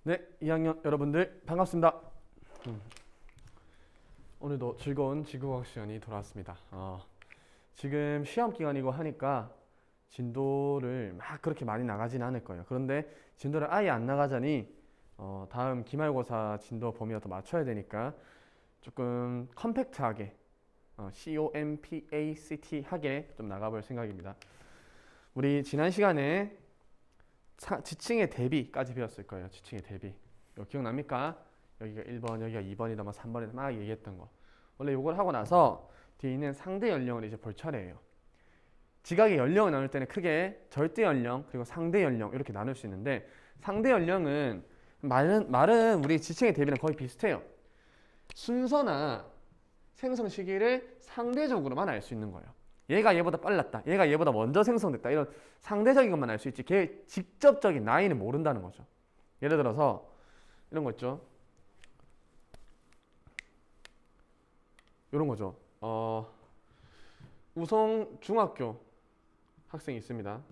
네, 2학년 여러분들 반갑습니다. 오늘도 즐거운 지구과학 시간이 돌아왔습니다. 지금 시험 기간이고 하니까 진도를 막 그렇게 많이 나가진 않을 거예요. 그런데 진도를 아예 안 나가자니 다음 기말고사 진도 범위와 또 맞춰야 되니까 조금 컴팩트하게 COMPACT 하게 좀 나가볼 생각입니다. 우리 지난 시간에 지층의 대비까지 배웠을 거예요. 지층의 대비. 이거 기억납니까? 여기가 1번, 여기가 2번이다, 뭐 3번이다 막 얘기했던 거. 원래 이걸 하고 나서 뒤에 있는 상대 연령을 이제 볼 차례예요. 지각의 연령을 나눌 때는 크게 절대 연령 그리고 상대 연령 이렇게 나눌 수 있는데, 상대 연령은 말은 우리 지층의 대비랑 거의 비슷해요. 순서나 생성 시기를 상대적으로만 알 수 있는 거예요. 얘가 얘보다 빨랐다, 얘가 얘보다 먼저 생성됐다, 이런 상대적인 것만 알 수 있지 걔 직접적인 나이는 모른다는 거죠. 예를 들어서 이런 거 있죠. 이런 거죠. 우성 중학교 학생이 있습니다.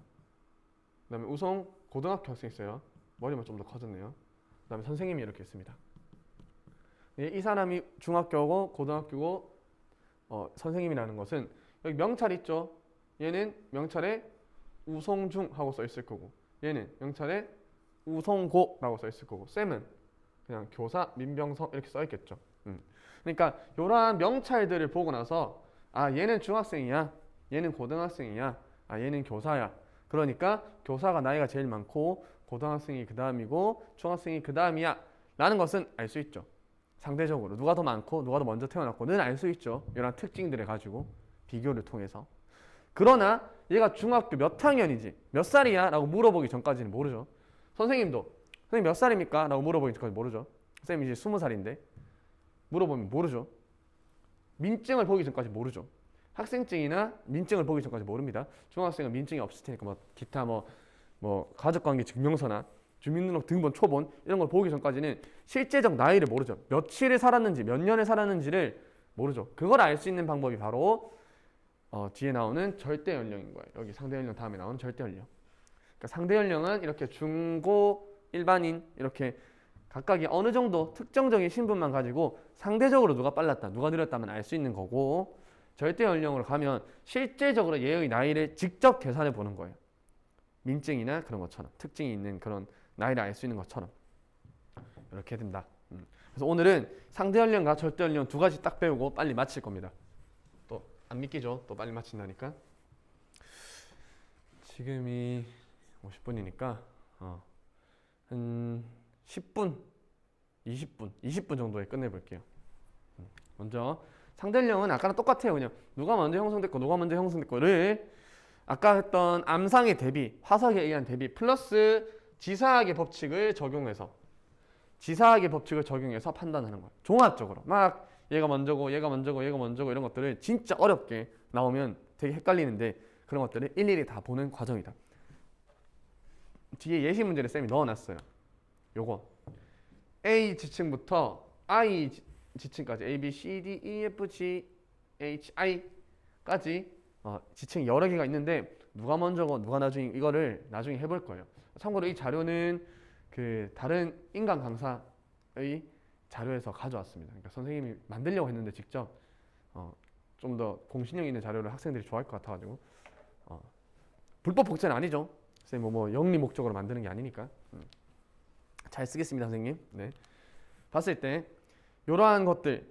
그 다음에 우성 고등학교 학생이 있어요. 머리만 좀 더 커졌네요. 그 다음에 선생님이 이렇게 있습니다. 이 사람이 중학교고 고등학교고 선생님이라는 것은 여기 명찰 있죠. 얘는 명찰에 우성중 하고 써 있을 거고, 얘는 명찰에 우성고라고 써 있을 거고, 쌤은 그냥 교사 민병성 이렇게 써 있겠죠. 그러니까 이러한 명찰들을 보고 나서 얘는 중학생이야, 얘는 고등학생이야, 얘는 교사야. 그러니까 교사가 나이가 제일 많고 고등학생이 그 다음이고 중학생이 그 다음이야 라는 것은 알 수 있죠. 상대적으로 누가 더 많고 누가 더 먼저 태어났고는 알 수 있죠. 이런 특징들을 가지고 비교를 통해서. 그러나 얘가 중학교 몇 학년이지, 몇 살이야? 라고 물어보기 전까지는 모르죠. 선생님도 선생님 몇 살입니까? 라고 물어보기 전까지 모르죠. 쌤이 이제 20살인데 물어보면 모르죠. 민증을 보기 전까지 모르죠. 학생증이나 민증을 보기 전까지 모릅니다. 중학생은 민증이 없을 테니까 기타 가족관계 증명서나 주민등록 등본 초본 이런 걸 보기 전까지는 실제적 나이를 모르죠. 며칠을 살았는지 몇 년을 살았는지를 모르죠. 그걸 알 수 있는 방법이 바로 뒤에 나오는 절대 연령인 거예요. 여기 상대 연령 다음에 나오는 절대 연령. 그러니까 상대 연령은 이렇게 중고 일반인 이렇게 각각이 어느 정도 특정적인 신분만 가지고 상대적으로 누가 빨랐다 누가 느렸다면 알 수 있는 거고, 절대 연령으로 가면 실제적으로 얘의 나이를 직접 계산해 보는 거예요. 민증이나 그런 것처럼 특징이 있는 그런 나이를 알 수 있는 것처럼 이렇게 된다. 그래서 오늘은 상대 연령과 절대 연령 두 가지 딱 배우고 빨리 마칠 겁니다. 또 안 믿기죠? 또 빨리 마친다니까. 지금이 50분이니까 한 10분, 20분 정도에 끝내볼게요. 먼저 상대 연령은 아까랑 똑같아요. 그냥 누가 먼저 형성됐고 누가 먼저 형성됐고를 아까 했던 암상의 대비, 화석에 의한 대비 플러스 지사학의 법칙을 적용해서 판단하는 거예요. 종합적으로 막 얘가 먼저고 얘가 먼저고 얘가 먼저고 이런 것들을 진짜 어렵게 나오면 되게 헷갈리는데 그런 것들을 일일이 다 보는 과정이다. 뒤에 예시 문제를 쌤이 넣어놨어요. 요거 A 지층부터 I 지층까지 A, B, C, D, E, F, G, H, I까지 지층이 여러 개가 있는데 누가 먼저고 누가 나중에 이거를 나중에 해볼 거예요. 참고로 이 자료는 그 다른 인간 강사의 자료에서 가져왔습니다. 그러니까 선생님이 만들려고 했는데 직접 좀 더 공신력 있는 자료를 학생들이 좋아할 것 같아가지고 불법 복제는 아니죠. 선생님 영리 목적으로 만드는 게 아니니까. 잘 쓰겠습니다, 선생님. 네. 봤을 때 이러한 것들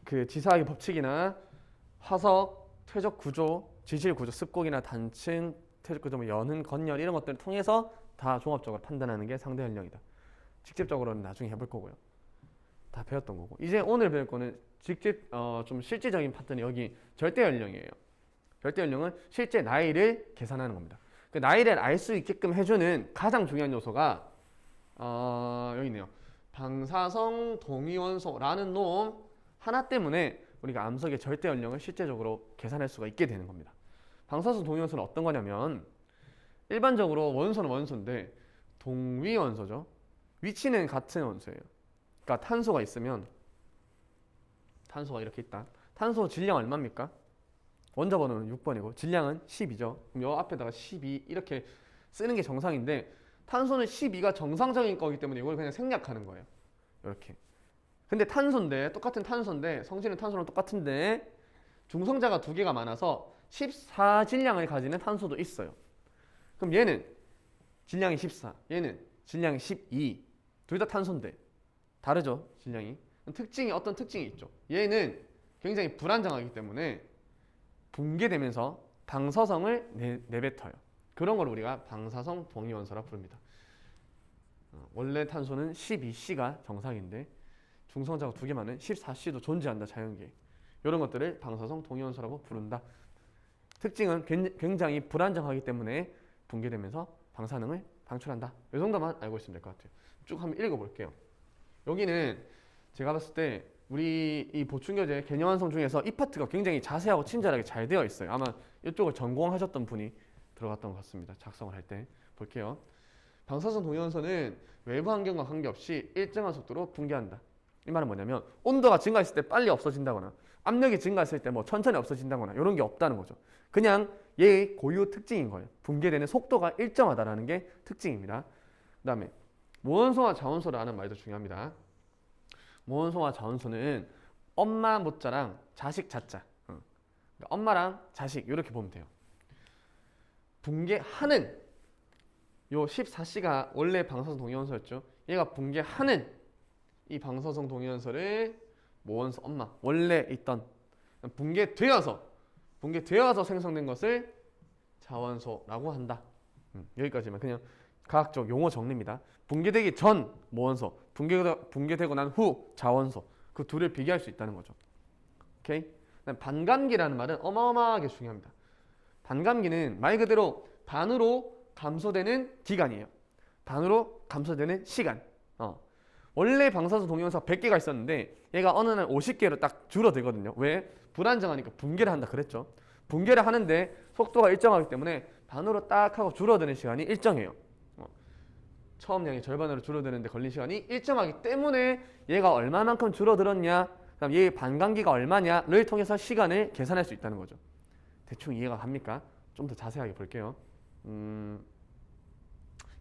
그 지사학의 법칙이나 화석, 퇴적 구조, 지질 구조, 습곡이나 단층, 퇴적 구조, 연흔, 건열 이런 것들을 통해서 다 종합적으로 판단하는 게 상대 연령이다. 직접적으로는 나중에 해볼 거고요. 다 배웠던 거고. 이제 오늘 배울 거는 직접 좀 실질적인 파트는 여기 절대 연령이에요. 절대 연령은 실제 나이를 계산하는 겁니다. 그 나이를 알 수 있게끔 해주는 가장 중요한 요소가 여기 있네요. 방사성 동위원소라는 놈 하나 때문에 우리가 암석의 절대 연령을 실제적으로 계산할 수가 있게 되는 겁니다. 방사성 동위원소는 어떤 거냐면 일반적으로 원소는 원소인데 동위원소죠. 위치는 같은 원소예요. 그러니까 탄소가 있으면 탄소가 이렇게 있다. 탄소 질량 얼마입니까? 원자 번호는 6번이고 질량은 10이죠. 그럼 요 앞에다가 12 이렇게 쓰는 게 정상인데 탄소는 12가 정상적인 거기 때문에 이걸 그냥 생략하는 거예요. 이렇게. 근데 탄소인데 똑같은 탄소인데 성질은 탄소랑 똑같은데 중성자가 두 개가 많아서 14질량을 가지는 탄소도 있어요. 그럼 얘는 질량이 14, 얘는 질량이 12. 둘 다 탄소인데 다르죠, 질량이. 특징이 어떤 특징이 있죠. 얘는 굉장히 불안정하기 때문에 붕괴되면서 방사성을 내뱉어요. 그런 걸 우리가 방사성 동위원소라 부릅니다. 원래 탄소는 12C가 정상인데 중성자가 두 개 많은 14C도 존재한다, 자연계에. 이런 것들을 방사성 동위원소라고 부른다. 특징은 굉장히 불안정하기 때문에 붕괴되면서 방사능을 방출한다. 이 정도만 알고 있으면 될 것 같아요. 쭉 한번 읽어볼게요. 여기는 제가 봤을 때 우리 이 보충교재 개념 완성 중에서 이 파트가 굉장히 자세하고 친절하게 잘 되어 있어요. 아마 이쪽을 전공하셨던 분이 들어갔던 것 같습니다. 작성을 할 때. 볼게요. 방사성 동위원소는 외부 환경과 관계없이 일정한 속도로 붕괴한다. 이 말은 뭐냐면 온도가 증가했을 때 빨리 없어진다거나 압력이 증가했을 때 뭐 천천히 없어진다거나 이런 게 없다는 거죠. 그냥 얘의 고유 특징인 거예요. 붕괴되는 속도가 일정하다라는 게 특징입니다. 그 다음에 모원소와 자원소를 아는 말도 중요합니다. 모원소와 자원소는 엄마 모자랑 자식 자자. 그러니까 엄마랑 자식 이렇게 보면 돼요. 붕괴하는 요 14C가 원래 방사성 동위원소였죠. 얘가 붕괴하는 이 방사성 동위원소를 모원소 엄마 원래 있던 붕괴되어서 생성된 것을 자원소라고 한다. 여기까지만 그냥 과학적 용어 정리입니다. 붕괴되기 전 모원소, 붕괴되고 난 후 자원소, 그 둘을 비교할 수 있다는 거죠. 오케이? 반감기라는 말은 어마어마하게 중요합니다. 반감기는 말 그대로 반으로 감소되는 기간이에요. 반으로 감소되는 시간. 원래 방사성 동위원소가 100개가 있었는데 얘가 어느 날 50개로 딱 줄어들거든요. 왜? 불안정하니까 붕괴를 한다 그랬죠. 붕괴를 하는데 속도가 일정하기 때문에 반으로 딱 하고 줄어드는 시간이 일정해요. 처음량이 절반으로 줄어드는데 걸린 시간이 일정하기 때문에 얘가 얼마만큼 줄어들었냐, 그다음 얘의 반감기가 얼마냐를 통해서 시간을 계산할 수 있다는 거죠. 대충 이해가 갑니까? 좀 더 자세하게 볼게요.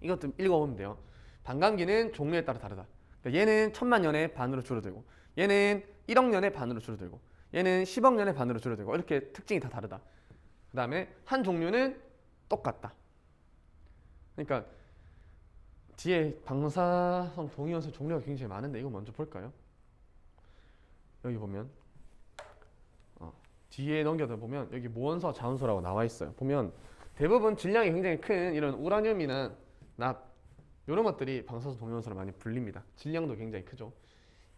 이것도 읽어보면 돼요. 반감기는 종류에 따라 다르다. 그러니까 얘는 1000만 년에 반으로 줄어들고, 얘는 1억 년에 반으로 줄어들고, 얘는 10억 년에 반으로 줄어들고, 이렇게 특징이 다 다르다. 그 다음에 한 종류는 똑같다. 그러니까 뒤에 방사성 동위원소 종류가 굉장히 많은데 이거 먼저 볼까요? 여기 보면 뒤에 넘겨다 보면 여기 모원소, 자원소라고 나와 있어요. 보면 대부분 질량이 굉장히 큰 이런 우라늄이나 납 이런 것들이 방사성 동위원소로 많이 불립니다. 질량도 굉장히 크죠.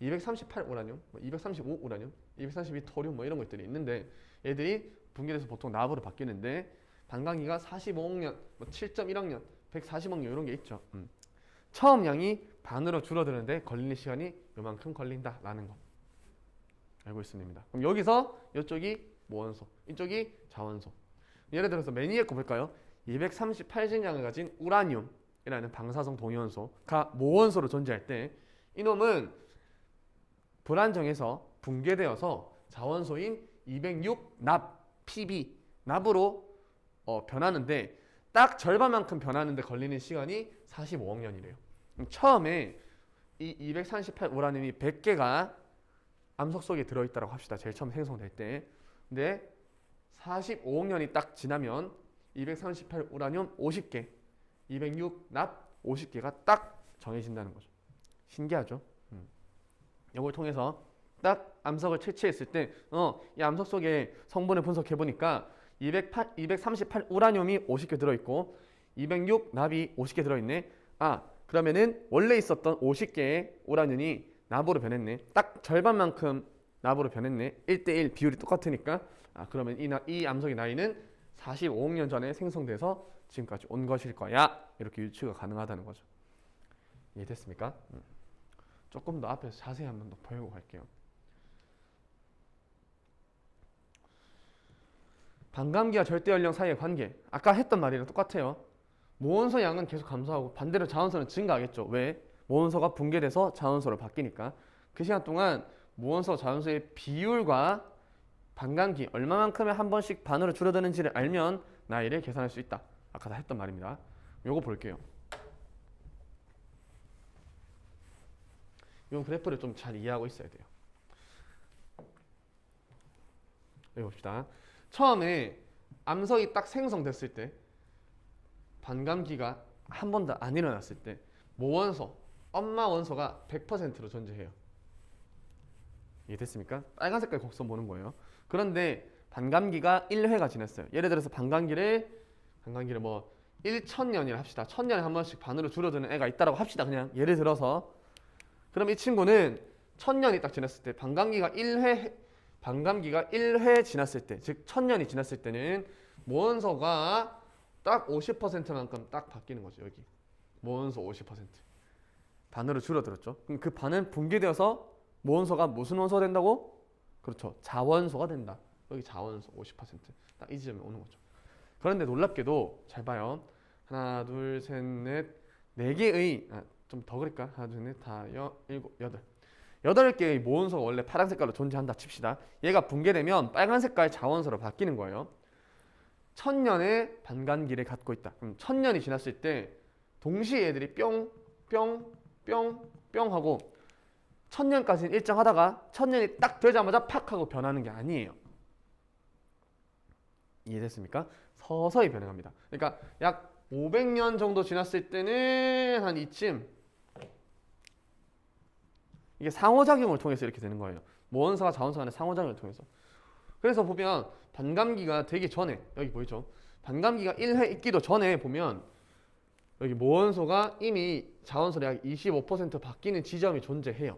238 우라늄, 235 우라늄, 232 토륨 뭐 이런 것들이 있는데 얘들이 붕괴돼서 보통 납으로 바뀌는데 반감기가 45억 년, 7.1억 년, 140억 년 이런 게 있죠. 처음량이 반으로 줄어드는데 걸리는 시간이 요만큼 걸린다라는 거 알고 있으면 됩니다. 그럼 여기서 이쪽이 모원소, 이쪽이 자원소. 예를 들어서 매니에 거 볼까요? 238질량을 가진 우라늄이라는 방사성 동위원소가 모원소로 존재할 때 이놈은 불안정해서 붕괴되어서 자원소인 206 납, Pb, 납으로 변하는데 딱 절반만큼 변하는데 걸리는 시간이 45억 년이래요. 처음에 이 238 우라늄이 100개가 암석 속에 들어있다고 합시다. 제일 처음 생성될 때. 근데 45억 년이 딱 지나면 238 우라늄 50개, 206 납 50개가 딱 정해진다는 거죠. 신기하죠? 이걸 통해서 딱 암석을 채취했을 때 이 암석 속에 성분을 분석해보니까 238 우라늄이 50개 들어있고 206 납이 50개 들어있네. 그러면은 원래 있었던 50개의 우라늄이 납으로 변했네. 딱 절반만큼 납으로 변했네. 1대1 비율이 똑같으니까 그러면 이 암석의 나이는 45억 년 전에 생성돼서 지금까지 온 것일 거야. 이렇게 유추가 가능하다는 거죠. 이해됐습니까? 조금 더 앞에서 자세히 한번 더 보고 갈게요. 반감기와 절대 연령 사이의 관계. 아까 했던 말이랑 똑같아요. 모원소 양은 계속 감소하고 반대로 자원소는 증가하겠죠. 왜? 모원소가 붕괴돼서 자원소로 바뀌니까. 그 시간 동안 모원소, 자원소의 비율과 반감기 얼마만큼에 한 번씩 반으로 줄어드는지를 알면 나이를 계산할 수 있다. 아까 다 했던 말입니다. 요거 볼게요. 이건 그래프를 좀 잘 이해하고 있어야 돼요. 여기 봅시다. 처음에 암석이 딱 생성됐을 때 반감기가 한 번도 안 일어났을 때 모원소, 엄마 원소가 100%로 존재해요. 이해됐습니까? 빨간 색깔 곡선 보는 거예요. 그런데 반감기가 1회가 지났어요. 예를 들어서 반감기를 뭐 1000년이라 합시다. 1000년에 한 번씩 반으로 줄어드는 애가 있다라고 합시다. 그냥 예를 들어서. 그럼 이 친구는 1000년이 딱 지났을 때 반감기가 1회 지났을 때, 즉 1000년이 지났을 때는 모원소가 딱 50%만큼 딱 바뀌는 거죠. 여기 모원소 50% 반으로 줄어들었죠. 그럼 그 반은 붕괴되어서 모원소가 무슨 원소가 된다고? 그렇죠. 자원소가 된다. 여기 자원소 50%딱 이 지점에 오는 거죠. 그런데 놀랍게도 잘 봐요. 하나, 둘, 셋, 넷, 네 개의 좀 더 그릴까? 하나, 둘, 넷, 다, 일곱, 여덟. 8개의 모원소가 원래 파란 색깔로 존재한다 칩시다. 얘가 붕괴되면 빨간 색깔 자원소로 바뀌는 거예요. 1000년의 반감기를 갖고 있다. 그럼 1000년이 지났을 때 동시에 얘들이 뿅, 뿅, 뿅, 뿅 하고 1000년까지는 일정하다가 1000년이 딱 되자마자 팍 하고 변하는 게 아니에요. 이해됐습니까? 서서히 변해갑니다. 그러니까 약 500년 정도 지났을 때는 한 이쯤 이게 상호작용을 통해서 이렇게 되는 거예요. 모원소와 자원소 간의 상호작용을 통해서. 그래서 보면 반감기가 되기 전에 여기 보이죠? 반감기가 1회 있기도 전에 보면 여기 모원소가 이미 자원소로 약 25% 바뀌는 지점이 존재해요.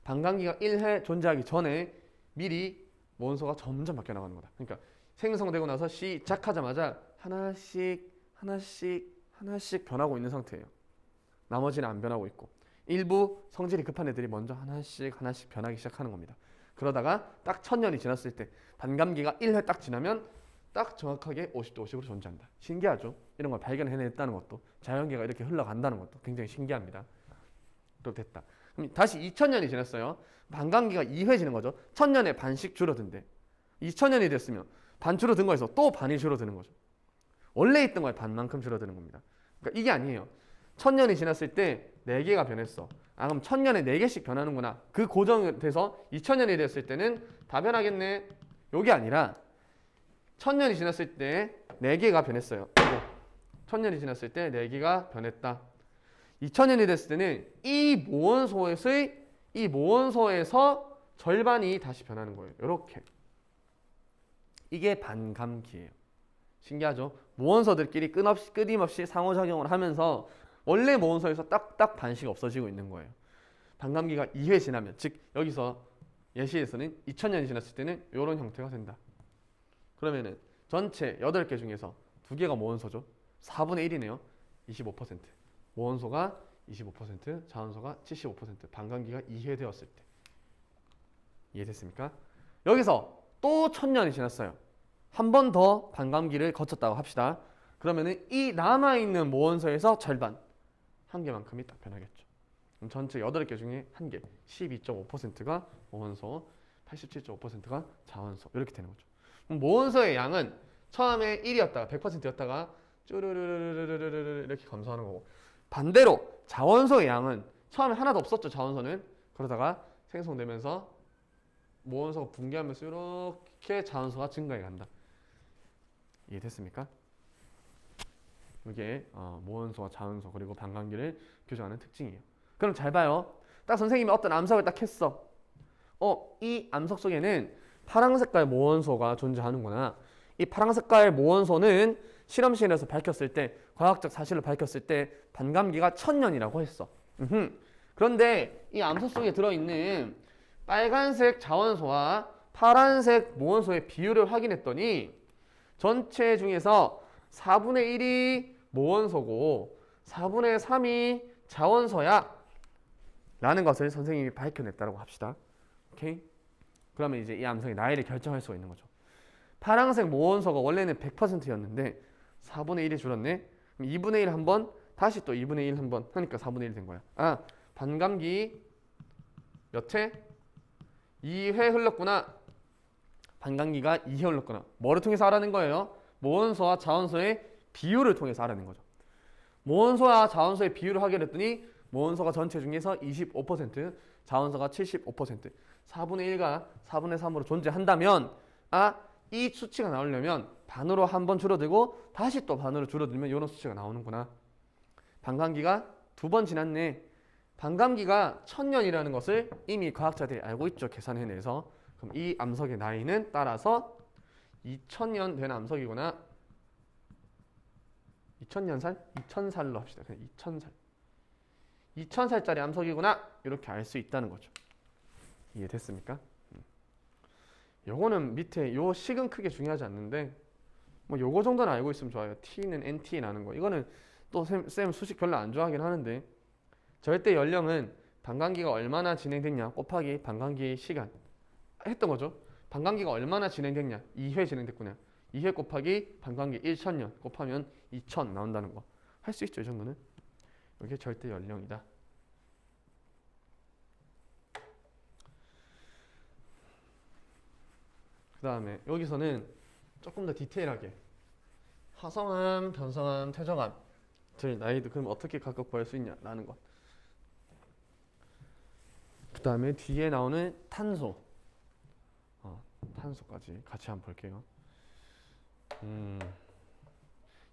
반감기가 1회 존재하기 전에 미리 모원소가 점점 바뀌어 나가는 거다. 그러니까 생성되고 나서 시작하자마자 하나씩 변하고 있는 상태예요. 나머지는 안 변하고 있고 일부 성질이 급한 애들이 먼저 하나씩 변하기 시작하는 겁니다. 그러다가 딱 1000년이 지났을 때 반감기가 1회 딱 지나면 딱 정확하게 50대 50으로 존재한다. 신기하죠? 이런 걸 발견해냈다는 것도 자연계가 이렇게 흘러간다는 것도 굉장히 신기합니다. 또 됐다. 그럼 다시 2000년이 지났어요. 반감기가 2회 지는 거죠. 1000년에 반씩 줄어든대. 2000년이 됐으면 반 줄어든 거에서 또 반이 줄어드는 거죠. 원래 있던 거에 반만큼 줄어드는 겁니다. 그러니까 이게 아니에요. 1000년이 지났을 때 4개가 변했어. 그럼 1000년에 4개씩 변하는구나. 그 고정이 돼서 2000년이 됐을 때는 다 변하겠네. 요게 아니라 1000년이 지났을 때 4개가 변했어요. 1000년이 지났을 때 4개가 변했다. 2000년이 됐을 때는 이 모원소에서 절반이 다시 변하는 거예요. 이렇게. 이게 반감기예요. 신기하죠? 모원소들끼리 끊임없이 상호작용을 하면서 원래 모원소에서 딱딱 반씩 없어지고 있는 거예요. 반감기가 2회 지나면, 즉 여기서 예시에서는 2000년이 지났을 때는 이런 형태가 된다. 그러면은 전체 8개 중에서 2개가 모원소죠. 4분의 1이네요. 25%. 모원소가 25%, 자원소가 75%. 반감기가 2회 되었을 때. 이해됐습니까? 여기서 또 1000년이 지났어요. 한 번 더 반감기를 거쳤다고 합시다. 그러면은 이 남아있는 모원소에서 절반, 1개만큼이 딱 변하겠죠. 그럼 전체 8개 중에 1개, 12.5%가 모원소, 87.5%가 자원소. 이렇게 되는 거죠. 그럼 모원소의 양은 처음에 1이었다가 100%였다가 쭈르르르르르르 이렇게 감소하는 거고, 반대로 자원소의 양은 처음에 하나도 없었죠. 자원소는. 그러다가 생성되면서 모원소가 붕괴하면서 이렇게 자원소가 증가해 간다. 이해됐습니까? 이게 모원소와 자원소 그리고 반감기를 규정하는 특징이에요. 그럼 잘 봐요. 딱 선생님이 어떤 암석을 딱 했어. 이 암석 속에는 파란 색깔 모원소가 존재하는구나. 이 파란 색깔 모원소는 실험실에서 밝혔을 때, 과학적 사실을 밝혔을 때 반감기가 1000년이라고 했어. 그런데 이 암석 속에 들어있는 빨간색 자원소와 파란색 모원소의 비율을 확인했더니 전체 중에서 4분의 1이 모원소고 4분의 3이 자원소야 라는 것을 선생님이 밝혀냈다고 합시다. 오케이? 그러면 이제 이 암석의 나이를 결정할 수가 있는 거죠. 파란색 모원소가 원래는 100%였는데 4분의 1이 줄었네. 그럼 2분의 1 한번, 다시 또 2분의 1 한번 하니까 4분의 1이 된 거야. 반감기 몇 회? 2회 흘렀구나. 반감기가 2회 흘렀구나. 뭐를 통해서 알아낸 거예요? 모원소와 자원소의 비율을 통해서 알아낸 거죠. 모원소와 자원소의 비율을 확인했더니 모원소가 전체 중에서 25%, 자원소가 75%, 4분의 1과 4분의 3으로 존재한다면 이 수치가 나오려면 반으로 한 번 줄어들고 다시 또 반으로 줄어들면 이런 수치가 나오는구나. 반감기가 2번 지났네. 반감기가 1000년이라는 것을 이미 과학자들이 알고 있죠. 계산해내서. 그럼 이 암석의 나이는 따라서 2000년 된 암석이구나. 2000년살? 2000살로 합시다. 그냥 2000살. 2000살짜리 암석이구나. 이렇게 알 수 있다는 거죠. 이해됐습니까? 요거는 밑에 요 식은 크게 중요하지 않는데 뭐 요거 정도는 알고 있으면 좋아요. T는 NT라는 거. 이거는 또 쌤 수식 별로 안 좋아하긴 하는데 절대 연령은 반감기가 얼마나 진행됐냐 곱하기 반감기 시간 했던 거죠. 반감기가 얼마나 진행됐냐 2회 진행됐구나. 2회 곱하기 반감기 1000년 곱하면 2000 나온다는 거. 할 수 있죠. 이 정도는. 이게 절대 연령이다. 그 다음에 여기서는 조금 더 디테일하게 화성암, 변성암, 퇴적암 들 나이도 그럼 어떻게 각각 구할 수 있냐라는 것. 그 다음에 뒤에 나오는 탄소 탄소까지 같이 한번 볼게요.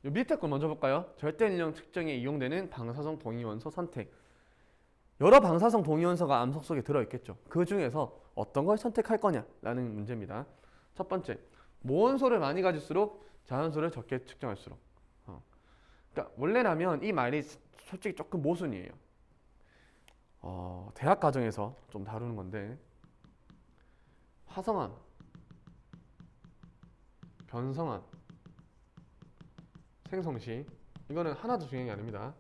요 밑에 걸 먼저 볼까요? 절대 연령 측정에 이용되는 방사성 동위원소 선택. 여러 방사성 동위원소가 암석 속에 들어있겠죠. 그 중에서 어떤 걸 선택할 거냐라는 문제입니다. 첫 번째, 모원소를 많이 가질수록 자연소를 적게 측정할수록. 그러니까 원래라면 이 말이 솔직히 조금 모순이에요. 대학 과정에서 좀 다루는 건데 화성암, 변성암, 생성시 이거는 하나도 중요한 게 아닙니다.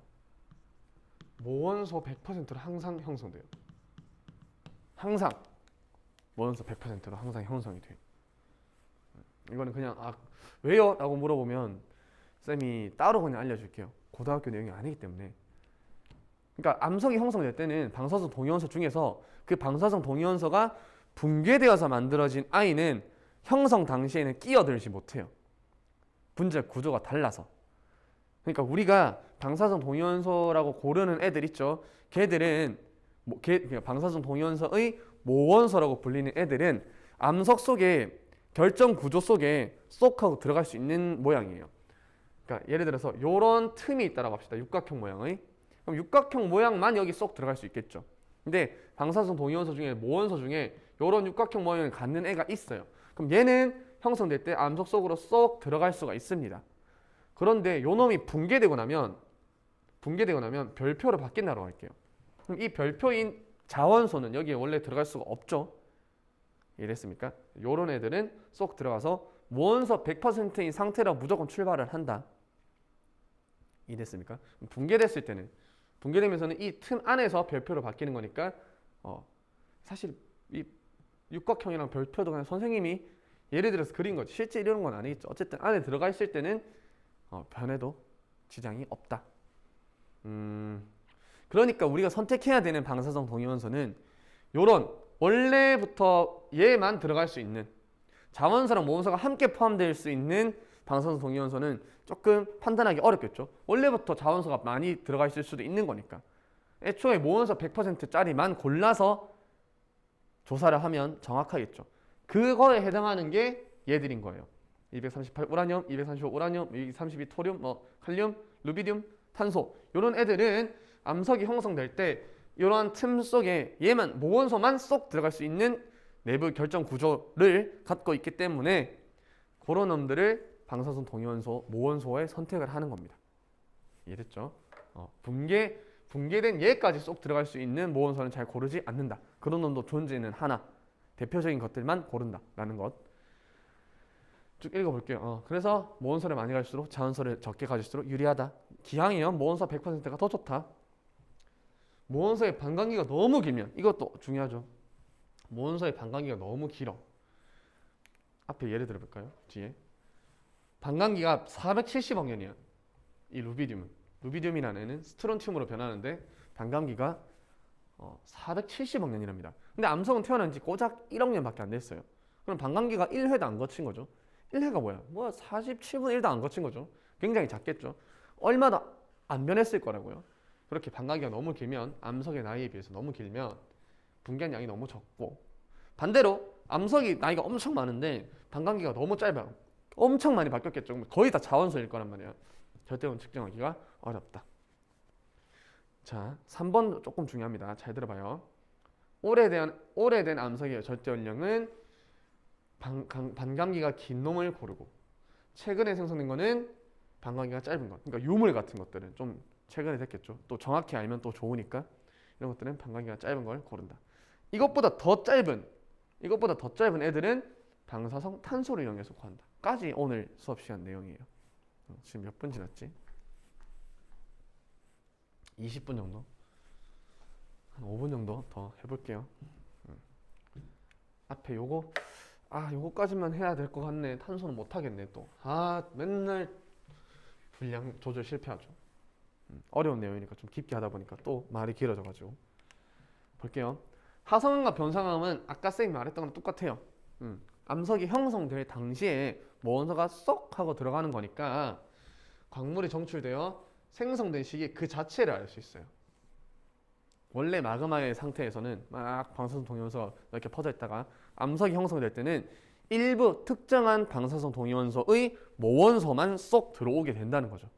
모원소 100%로 항상 형성돼요. 항상 모원소 100%로 항상 형성이 돼요. 이거는 그냥 왜요? 라고 물어보면 쌤이 따로 그냥 알려줄게요. 고등학교 내용이 아니기 때문에. 그러니까 암석이 형성될 때는 방사성 동위원소 중에서 그 방사성 동위원소가 붕괴되어서 만들어진 아이는 형성 당시에는 끼어들지 못해요. 분자 구조가 달라서. 그러니까 우리가 방사성 동위원소라고 고르는 애들 있죠. 걔들은 방사성 동위원소의 모원소라고 불리는 애들은 암석 속에 결정 구조 속에 쏙 하고 들어갈 수 있는 모양이에요. 그러니까 예를 들어서 이런 틈이 있다라고 합시다. 육각형 모양의. 그럼 육각형 모양만 여기 쏙 들어갈 수 있겠죠. 근데 방사성 동위원소 중에 모원소 중에 이런 육각형 모양을 갖는 애가 있어요. 그럼 얘는 형성될 때 암석 속으로 쏙 들어갈 수가 있습니다. 그런데 요 놈이 붕괴되고 나면 별표로 바뀐다고 할게요. 그럼 이 별표인 자원소는 여기에 원래 들어갈 수가 없죠. 이해됐습니까? 요런 애들은 쏙 들어가서 모원소 100%인 상태로 무조건 출발을 한다. 이해됐습니까? 붕괴됐을 때는 붕괴되면서는 이 틈 안에서 별표로 바뀌는 거니까 사실 이 육각형이랑 별표도 그냥 선생님이 예를 들어서 그린 거지. 실제 이런 건 아니겠죠. 어쨌든 안에 들어가 있을 때는 변해도 지장이 없다. 그러니까 우리가 선택해야 되는 방사성 동위원소는 요런 원래부터 얘만 들어갈 수 있는 자원소랑 모원소가 함께 포함될 수 있는 방사성 동위원소는 조금 판단하기 어렵겠죠. 원래부터 자원소가 많이 들어가 있을 수도 있는 거니까. 애초에 모원소 100%짜리만 골라서 조사를 하면 정확하겠죠. 그거에 해당하는 게 얘들인 거예요. 238 우라늄, 235 우라늄, 232 토륨, 칼륨, 루비듐, 탄소 이런 애들은 암석이 형성될 때 이러한 틈 속에 얘만 모원소만 쏙 들어갈 수 있는 내부 결정 구조를 갖고 있기 때문에 그런 놈들을 방사성 동위원소, 모원소에 선택을 하는 겁니다. 이해됐죠? 붕괴된 얘까지 쏙 들어갈 수 있는 모원소는 잘 고르지 않는다. 그런 놈도 존재는 하나. 대표적인 것들만 고른다라는 것. 쭉 읽어볼게요. 그래서 모원소를 많이 갈수록 자원소를 적게 가질수록 유리하다. 기항이면 모원소 100%가 더 좋다. 모원소의 반감기가 너무 길면 이것도 중요하죠. 모원소의 반감기가 너무 길어. 앞에 예를 들어볼까요? 뒤에 반감기가 470억 년이야. 이 루비듐이라는 애는 스트론튬으로 변하는데 반감기가 470억 년이랍니다. 근데 암석은 태어난 지 고작 1억 년밖에 안 됐어요. 그럼 반감기가 1회도 안 거친 거죠. 1회가 뭐야? 47분의 1도 안 거친 거죠. 굉장히 작겠죠. 얼마나 안 변했을 거라고요. 그렇게 반감기가 너무 길면 암석의 나이에 비해서 너무 길면 분기한 양이 너무 적고 반대로 암석이 나이가 엄청 많은데 반감기가 너무 짧아요. 엄청 많이 바뀌었겠죠. 거의 다 자원수일 거란 말이야. 절대온 측정하기가 어렵다. 자, 3번 조금 중요합니다. 잘 들어봐요. 오래된 암석의 절대 연령은 반감기가 긴 놈을 고르고 최근에 생성된 거는 반감기가 짧은 것. 그러니까 유물 같은 것들은 좀 최근에 됐겠죠. 또 정확히 알면 또 좋으니까 이런 것들은 반감기가 짧은 걸 고른다. 이것보다 더 짧은 애들은 방사성 탄소를 이용해서 구한다. 까지 오늘 수업 시간 내용이에요. 지금 몇 분 지났지? 20분 정도? 한 5분 정도 더 해볼게요. 앞에 요거까지만 해야 될 것 같네. 탄소는 못 하겠네 또. 맨날 분량 조절 실패하죠. 어려운 내용이니까 좀 깊게 하다 보니까 또 말이 길어져가지고 볼게요. 화성암과 변성암은 아까 쌤이 말했던 거랑 똑같아요. 암석이 형성될 당시에 모원서가 쏙 하고 들어가는 거니까 광물이 정출되어 생성된 시기 그 자체를 알 수 있어요. 원래 마그마의 상태에서는 막 방사성 동위원소가 이렇게 퍼져 있다가 암석이 형성될 때는 일부 특정한 방사성 동위원소의 모원소만 쏙 들어오게 된다는 거죠.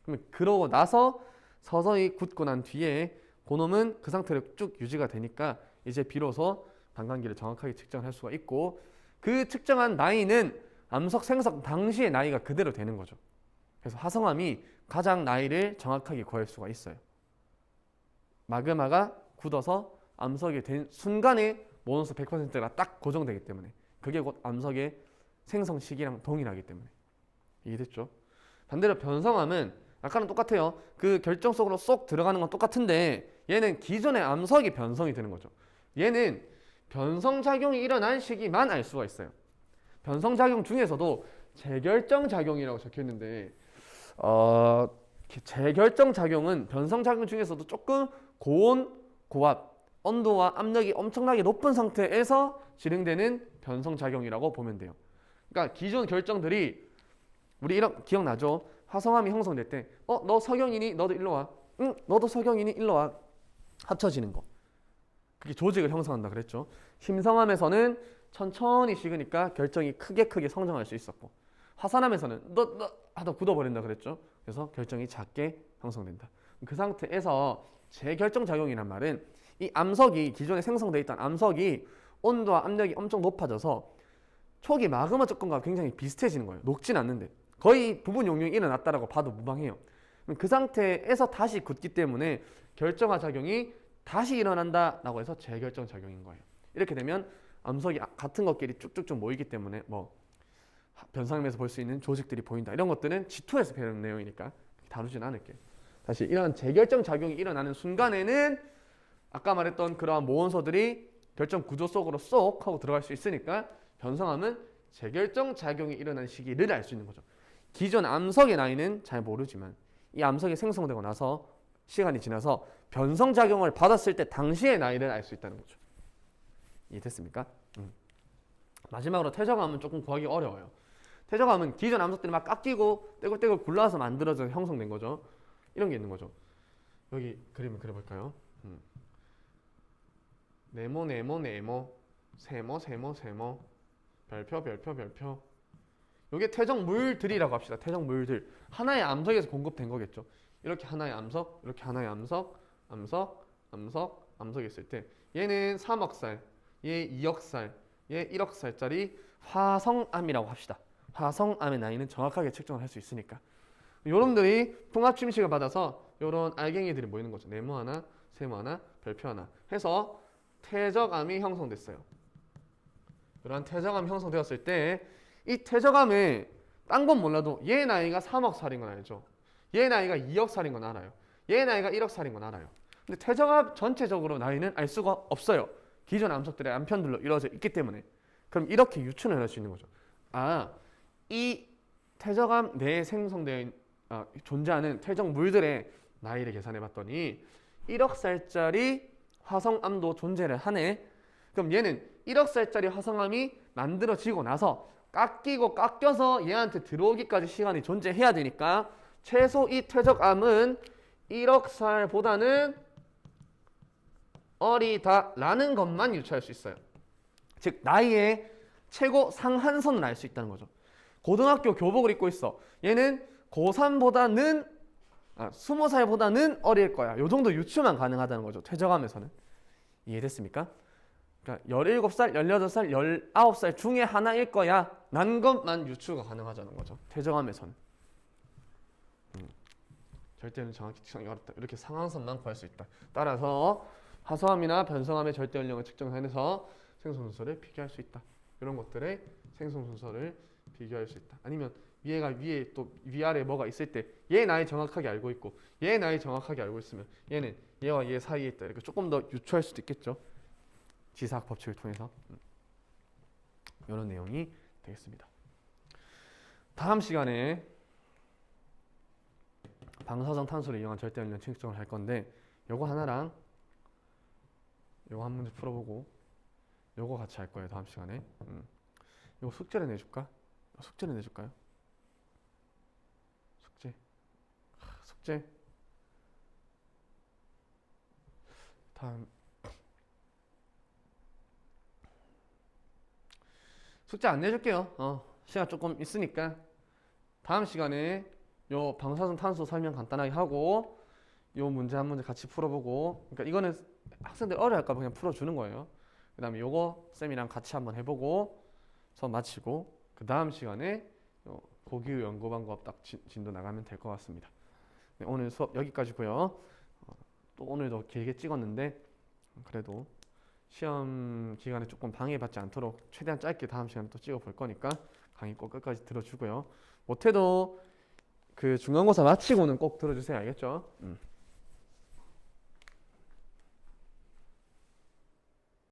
그러면 그러고 나서 서서히 굳고 난 뒤에 그놈은 그 상태로 쭉 유지가 되니까 이제 비로소 반감기를 정확하게 측정할 수가 있고 그 측정한 나이는 암석 생성 당시의 나이가 그대로 되는 거죠. 그래서 화성암이 가장 나이를 정확하게 구할 수가 있어요. 마그마가 굳어서 암석이 된 순간에 모논수 100%가 딱 고정되기 때문에 그게 곧 암석의 생성 시기랑 동일하기 때문에. 이해됐죠? 반대로 변성암은 아까는 똑같아요. 그 결정 속으로 쏙 들어가는 건 똑같은데 얘는 기존의 암석이 변성이 되는 거죠. 얘는 변성작용이 일어난 시기만 알 수가 있어요. 변성작용 중에서도 재결정작용이라고 적혀있는데 재결정작용은 변성작용 중에서도 조금 고온, 고압, 온도와 압력이 엄청나게 높은 상태에서 진행되는 변성작용이라고 보면 돼요. 그러니까 기존 결정들이 우리 이런 기억나죠? 화성암이 형성될 때 너 석영이니? 너도 일로 와. 응, 너도 석영이니? 일로 와. 합쳐지는 거. 그게 조직을 형성한다 그랬죠. 심성암에서는 천천히 식으니까 결정이 크게 성장할 수 있었고 화산암에서는 너 하다 굳어버린다 그랬죠. 그래서 결정이 작게 형성된다. 그 상태에서 재결정작용이란 말은 이 암석이 기존에 생성되어 있던 암석이 온도와 압력이 엄청 높아져서 초기 마그마 조건과 굉장히 비슷해지는 거예요. 녹진 않는데 거의 부분 용융이 일어났다라고 봐도 무방해요. 그 상태에서 다시 굳기 때문에 결정화 작용이 다시 일어난다라고 해서 재결정 작용인 거예요. 이렇게 되면 암석이 같은 것끼리 쭉쭉쭉 모이기 때문에 뭐 변성암에서 볼 수 있는 조직들이 보인다. 이런 것들은 G2에서 배우는 내용이니까 다루진 않을게요. 다시 이런 재결정 작용이 일어나는 순간에는 아까 말했던 그러한 모원소들이 결정 구조 속으로 쏙 하고 들어갈 수 있으니까 변성암은 재결정 작용이 일어난 시기를 알 수 있는 거죠. 기존 암석의 나이는 잘 모르지만 이 암석이 생성되고 나서 시간이 지나서 변성작용을 받았을 때 당시의 나이를 알 수 있다는 거죠. 이해됐습니까? 마지막으로 퇴적암은 조금 구하기 어려워요. 퇴적암은 기존 암석들이 막 깎이고 떼굴떼굴 굴러서 만들어져 형성된 거죠. 이런 게 있는 거죠. 여기 그림을 그려볼까요? 네모 세모 별표 이게 퇴적물들이라고 합시다. 퇴적물들 하나의 암석에서 공급된 거겠죠. 이렇게 하나의 암석, 이렇게 하나의 암석이 있을 때 얘는 3억 살, 얘 2억 살, 얘 1억 살짜리 화성암이라고 합시다. 화성암의 나이는 정확하게 측정을 할 수 있으니까 요놈들이 통합 침식을 받아서 요런 알갱이들이 모이는 거죠. 네모 하나, 세모 하나, 별표 하나 해서 퇴적암이 형성됐어요. 이러한 퇴적암이 형성되었을 때 이 퇴적암에 딴 건 몰라도 얘 나이가 3억 살인 건 알죠. 얘 나이가 2억 살인 건 알아요. 얘 나이가 1억 살인 건 알아요. 근데 퇴적암 전체적으로 나이는 알 수가 없어요. 기존 암석들의 암편들로 이루어져 있기 때문에. 그럼 이렇게 유추를 할 수 있는 거죠. 이 퇴적암 내에 생성되어 존재하는 퇴적물들의 나이를 계산해 봤더니 1억 살짜리 화성암도 존재를 하네. 그럼 얘는 1억 살짜리 화성암이 만들어지고 나서 깎이고 깎여서 얘한테 들어오기까지 시간이 존재해야 되니까 최소 이 퇴적암은 1억 살보다는 어리다라는 것만 유추할 수 있어요. 즉 나이의 최고 상한선을 알 수 있다는 거죠. 고등학교 교복을 입고 있어. 얘는 고3보다는 20살보다는 어릴 거야. 요 정도 유추만 가능하다는 거죠. 퇴적함에서는. 이해됐습니까? 그러니까 17살, 18살, 19살 중에 하나일 거야. 난 것만 유추가 가능하다는 거죠. 퇴적함에서는. 절대는 정확히 측정하기 어렵다. 이렇게 상한선만 구할 수 있다. 따라서 하소함이나 변성함의 절대 연령을 측정해내서 생성 순서를 비교할 수 있다. 이런 것들의 생성 순서를 비교할 수 있다. 아니면 얘가 위에 또 위아래 뭐가 있을 때 얘 나이 정확하게 알고 있고 얘 나이 정확하게 알고 있으면 얘는 얘와 얘 사이에 있다. 이렇게 조금 더 유추할 수도 있겠죠. 지사학 법칙을 통해서 이런 내용이 되겠습니다. 다음 시간에 방사성 탄소를 이용한 절대 연령 측정을 할 건데 요거 하나랑 요거 한 문제 풀어보고 요거 같이 할 거예요. 다음 시간에. 요거 숙제를 내줄까? 숙제를 내줄까요? 숙제 다음 숙제 안 내줄게요. 시간 조금 있으니까 다음 시간에 요 방사선 탄소 설명 간단하게 하고 요 문제 한 문제 같이 풀어보고, 그러니까 이거는 학생들 어려할까 봐 그냥 풀어주는 거예요. 그 다음에 요거 쌤이랑 같이 한번 해보고 수업 마치고 그 다음 시간에 고기의 연구방법 딱 진도 나가면 될 것 같습니다. 네, 오늘 수업 여기까지고요. 또 오늘도 길게 찍었는데 그래도 시험 기간에 조금 방해받지 않도록 최대한 짧게 다음 시간에 또 찍어볼 거니까 강의 꼭 끝까지 들어주고요. 못해도 그 중간고사 마치고는 꼭 들어주세요. 알겠죠?